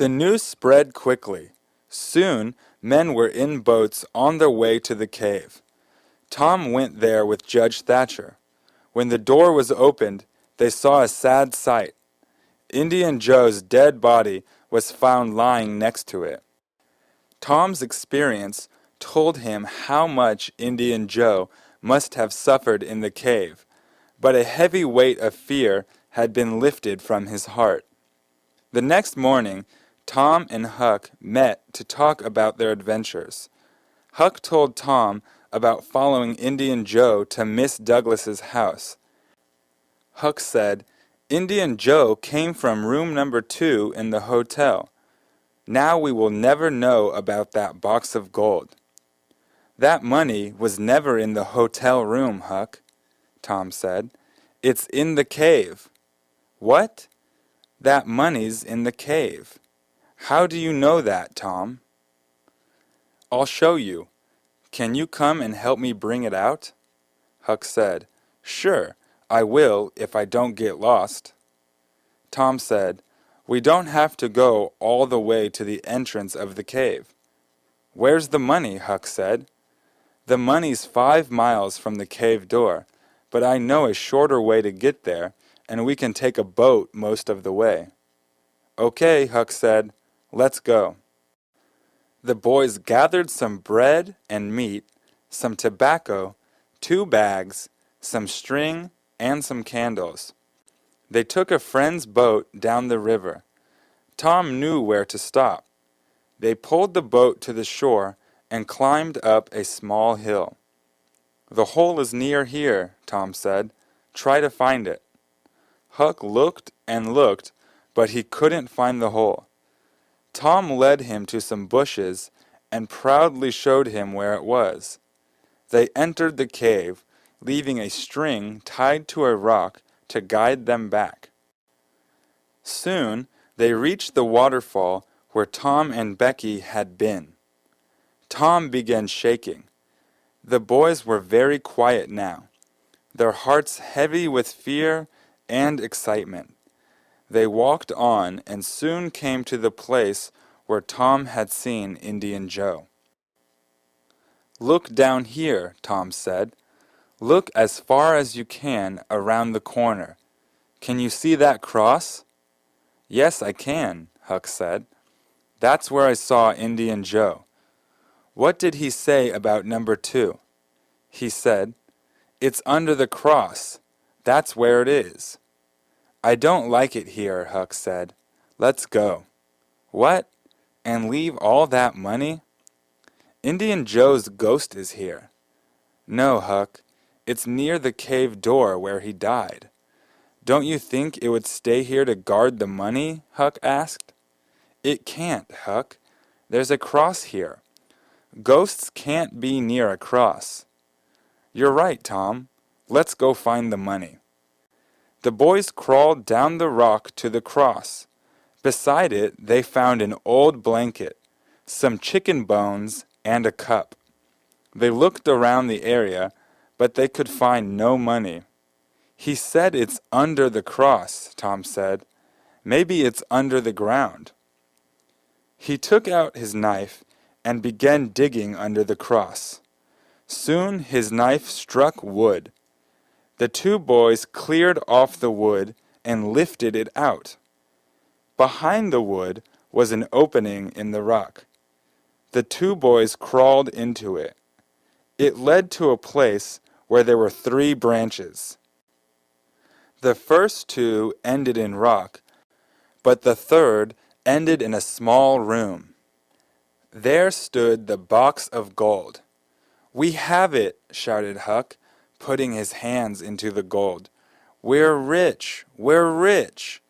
The news spread quickly. Soon, men were in boats on their way to the cave. Tom went there with Judge Thatcher. When the door was opened, they saw a sad sight. Indian Joe's dead body was found lying next to it. Tom's experience told him how much Indian Joe must have suffered in the cave, but a heavy weight of fear had been lifted from his heart. The next morning, Tom and Huck met to talk about their adventures. Huck told Tom about following Indian Joe to Miss Douglas's house. Huck said, "Indian Joe came from room number 2 in the hotel. Now we will never know about that box of gold." "That money was never in the hotel room, Huck," Tom said. "It's in the cave." "What?" "That money's in the cave." "How do you know that, Tom?" "I'll show you. Can you come and help me bring it out?" Huck said, "Sure, I will if I don't get lost." Tom said, "We don't have to go all the way to the entrance of the cave." "Where's the money?" Huck said. "The money's 5 miles from the cave door, but I know a shorter way to get there, and we can take a boat most of the way." "Okay," Huck said, "let's go." The boys gathered some bread and meat, some tobacco, 2 bags, some string, and some candles. They took a friend's boat down the river. Tom knew where to stop. They pulled the boat to the shore and climbed up a small hill. "The hole is near here," Tom said. "Try to find it." Huck looked and looked, but he couldn't find the hole. Tom led him to some bushes and proudly showed him where it was. They entered the cave, leaving a string tied to a rock to guide them back. Soon they reached the waterfall where Tom and Becky had been. Tom began shaking. The boys were very quiet now, their hearts heavy with fear and excitement. They walked on and soon came to the place where Tom had seen Indian Joe. "Look down here," Tom said. "Look as far as you can around the corner. Can you see that cross?" "Yes, I can," Huck said. "That's where I saw Indian Joe." "What did he say about number 2? "He said, 'It's under the cross. That's where it is.'" "I don't like it here," Huck said. "Let's go." "What? And leave all that money?" "Indian Joe's ghost is here." "No, Huck. It's near the cave door where he died." "Don't you think it would stay here to guard the money?" Huck asked. "It can't, Huck. There's a cross here. Ghosts can't be near a cross." "You're right, Tom. Let's go find the money." The boys crawled down the rock to the cross. Beside it, they found an old blanket, some chicken bones, and a cup. They looked around the area, but they could find no money. "He said it's under the cross," Tom said. "Maybe it's under the ground." He took out his knife and began digging under the cross. Soon his knife struck wood. The 2 boys cleared off the wood and lifted it out. Behind the wood was an opening in the rock. The 2 boys crawled into it. It led to a place where there were 3 branches. The first 2 ended in rock, but the third ended in a small room. There stood the box of gold. "We have it!" shouted Huck, putting his hands into the gold. "We're rich! We're rich!"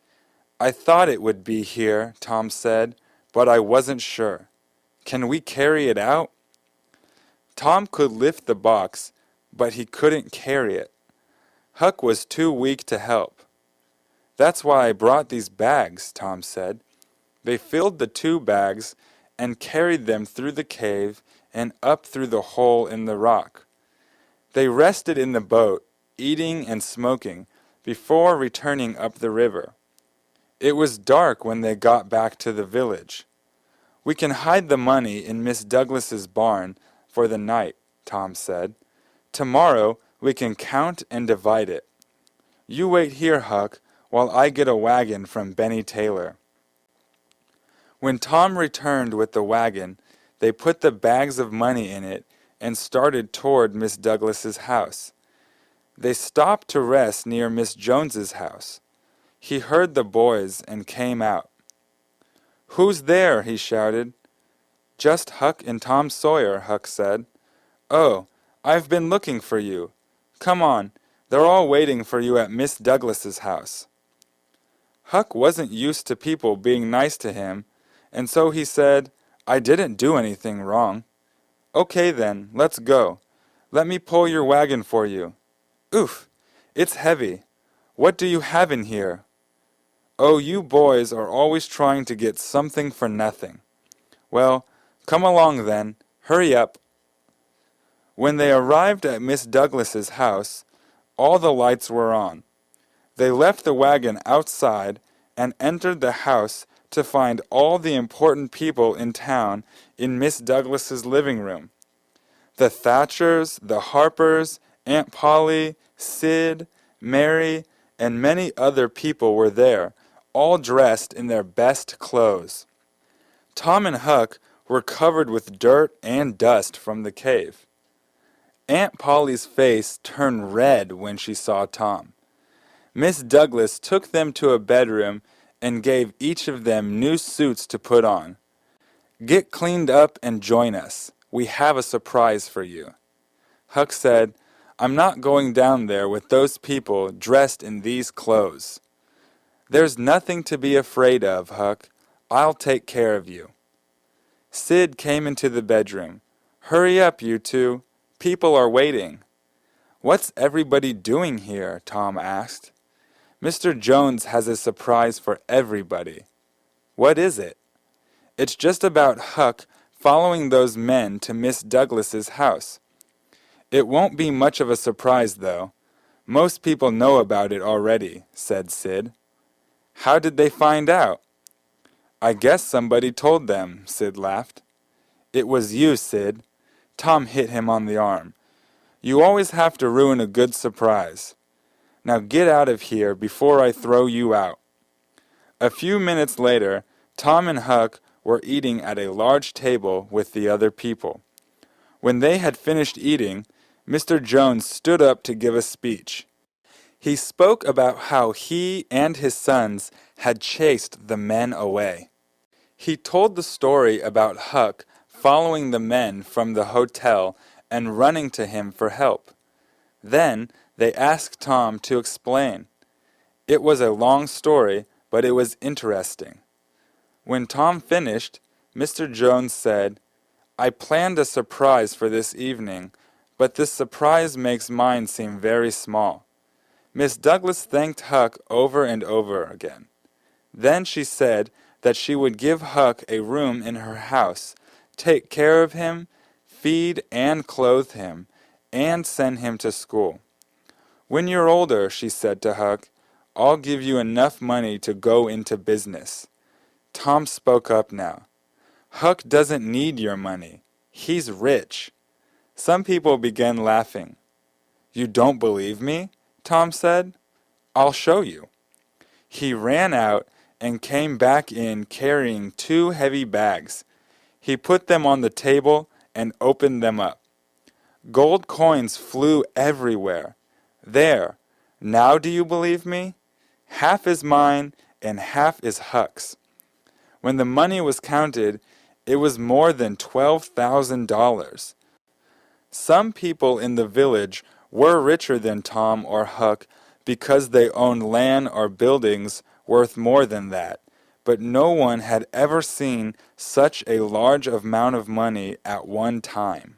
"I thought it would be here," Tom said, "but I wasn't sure. Can we carry it out?" Tom could lift the box, but he couldn't carry it. Huck was too weak to help. "That's why I brought these bags," Tom said. They filled the 2 bags and carried them through the cave and up through the hole in the rock. They rested in the boat, eating and smoking, before returning up the river. It was dark when they got back to the village. "We can hide the money in Miss Douglas's barn for the night," Tom said. "Tomorrow we can count and divide it. You wait here, Huck, while I get a wagon from Benny Taylor." When Tom returned with the wagon, they put the bags of money in it and started toward Miss Douglas's house. They stopped to rest near Miss Jones's house. He heard the boys and came out. "Who's there?" he shouted. "Just Huck and Tom Sawyer," Huck said. "Oh, I've been looking for you. Come on, they're all waiting for you at Miss Douglas's house." Huck wasn't used to people being nice to him, and so he said, "I didn't do anything wrong." "Okay then, let's go. Let me pull your wagon for you." "Oof, it's heavy. What do you have in here?" "Oh, you boys are always trying to get something for nothing." "Well, come along then. Hurry up." When they arrived at Miss Douglas's house, all the lights were on. They left the wagon outside and entered the house to find all the important people in town in Miss Douglas's living room. The Thatchers, the Harpers, Aunt Polly, Sid, Mary, and many other people were there, all dressed in their best clothes. Tom and Huck were covered with dirt and dust from the cave. Aunt Polly's face turned red when she saw Tom. Miss Douglas took them to a bedroom and gave each of them new suits to put on. "Get cleaned up and join us. We have a surprise for you." Huck said, "I'm not going down there with those people dressed in these clothes." "There's nothing to be afraid of, Huck. I'll take care of you." Sid came into the bedroom. "Hurry up, you two. People are waiting." "What's everybody doing here?" Tom asked. "Mr. Jones has a surprise for everybody." "What is it?" "It's just about Huck following those men to Miss Douglas's house. It won't be much of a surprise, though. Most people know about it already," said Sid. "How did they find out?" "I guess somebody told them," Sid laughed. "It was you, Sid." Tom hit him on the arm. "You always have to ruin a good surprise. Now get out of here before I throw you out." A few minutes later, Tom and Huck were eating at a large table with the other people. When they had finished eating, Mr. Jones stood up to give a speech. He spoke about how he and his sons had chased the men away. He told the story about Huck following the men from the hotel and running to him for help. Then they asked Tom to explain. It was a long story, but it was interesting. When Tom finished, Mr. Jones said, "I planned a surprise for this evening, but this surprise makes mine seem very small." Miss Douglas thanked Huck over and over again. Then she said that she would give Huck a room in her house, take care of him, feed and clothe him, and send him to school. "When you're older," she said to Huck, "I'll give you enough money to go into business." Tom spoke up now. "Huck doesn't need your money. He's rich." Some people began laughing. "You don't believe me?" Tom said. "I'll show you." He ran out and came back in carrying 2 heavy bags. He put them on the table and opened them up. Gold coins flew everywhere. "There, now do you believe me? Half is mine and half is Huck's." When the money was counted, it was more than $12,000. Some people in the village were richer than Tom or Huck because they owned land or buildings worth more than that, but no one had ever seen such a large amount of money at one time.